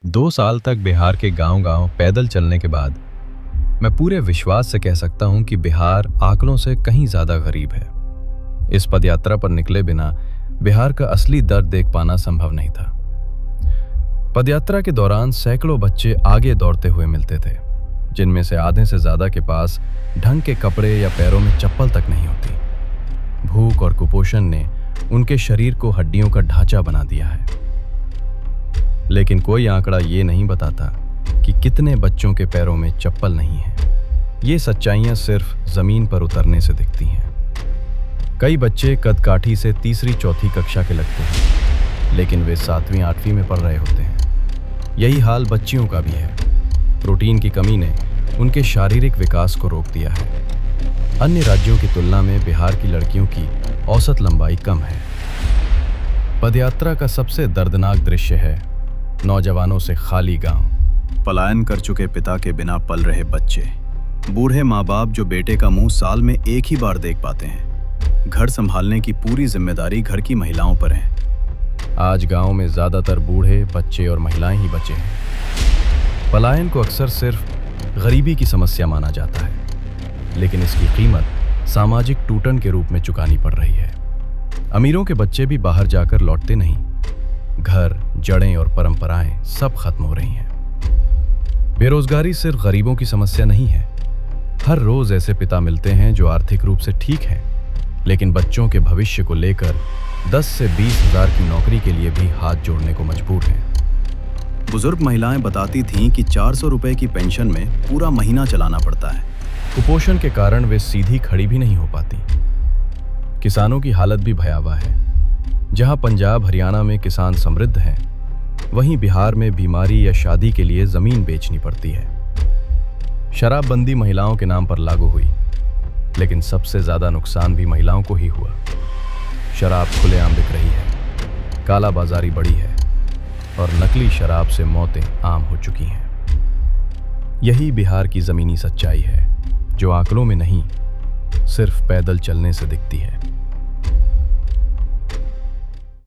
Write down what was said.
2 साल तक बिहार के गांव-गांव पैदल चलने के बाद मैं पूरे विश्वास से कह सकता हूं कि बिहार आंकड़ों से कहीं ज्यादा गरीब है। इस पदयात्रा पर निकले बिना बिहार का असली दर्द देख पाना संभव नहीं था। पदयात्रा के दौरान सैकड़ों बच्चे आगे दौड़ते हुए मिलते थे, जिनमें से आधे से ज्यादा के पास ढंग के कपड़े या पैरों में चप्पल तक नहीं होती। भूख और कुपोषण ने उनके शरीर को हड्डियों का ढांचा बना दिया है। लेकिन कोई आंकड़ा ये नहीं बताता कि कितने बच्चों के पैरों में चप्पल नहीं है। ये सच्चाइयां सिर्फ जमीन पर उतरने से दिखती हैं। कई बच्चे कदकाठी से तीसरी चौथी कक्षा के लगते हैं, लेकिन वे 7वीं 8वीं में पढ़ रहे होते हैं। यही हाल बच्चियों का भी है। प्रोटीन की कमी ने उनके शारीरिक विकास को रोक दिया है। अन्य राज्यों की तुलना में बिहार की लड़कियों की औसत लंबाई कम है। पदयात्रा का सबसे दर्दनाक दृश्य है नौजवानों से खाली गांव। पलायन कर चुके पिता के बिना पल रहे बच्चे, बूढ़े माँ बाप जो बेटे का मुंह साल में एक ही बार देख पाते हैं। घर संभालने की पूरी जिम्मेदारी घर की महिलाओं पर है। आज गांव में ज्यादातर बूढ़े, बच्चे और महिलाएं ही बचे हैं। पलायन को अक्सर सिर्फ गरीबी की समस्या माना जाता है, लेकिन इसकी कीमत सामाजिक टूटन के रूप में चुकानी पड़ रही है। अमीरों के बच्चे भी बाहर जाकर लौटते नहीं। घर, जड़ें और परंपराएं सब खत्म हो रही हैं। बेरोजगारी सिर्फ गरीबों की समस्या नहीं है। हर रोज ऐसे पिता मिलते हैं जो आर्थिक रूप से ठीक हैं, लेकिन बच्चों के भविष्य को लेकर 10 से 20 हजार की नौकरी के लिए भी हाथ जोड़ने को मजबूर हैं। बुजुर्ग महिलाएं बताती थीं कि 400 रुपए की पेंशन में पूरा महीना चलाना पड़ता है। कुपोषण के कारण वे सीधी खड़ी भी नहीं हो पाती। किसानों की हालत भी भयावह है। जहां पंजाब हरियाणा में किसान समृद्ध हैं, वहीं बिहार में बीमारी या शादी के लिए जमीन बेचनी पड़ती है। शराबबंदी महिलाओं के नाम पर लागू हुई, लेकिन सबसे ज्यादा नुकसान भी महिलाओं को ही हुआ। शराब खुलेआम बिक रही है, काला बाजारी बढ़ी है और नकली शराब से मौतें आम हो चुकी हैं। यही बिहार की जमीनी सच्चाई है, जो आंकड़ों में नहीं, सिर्फ पैदल चलने से दिखती है।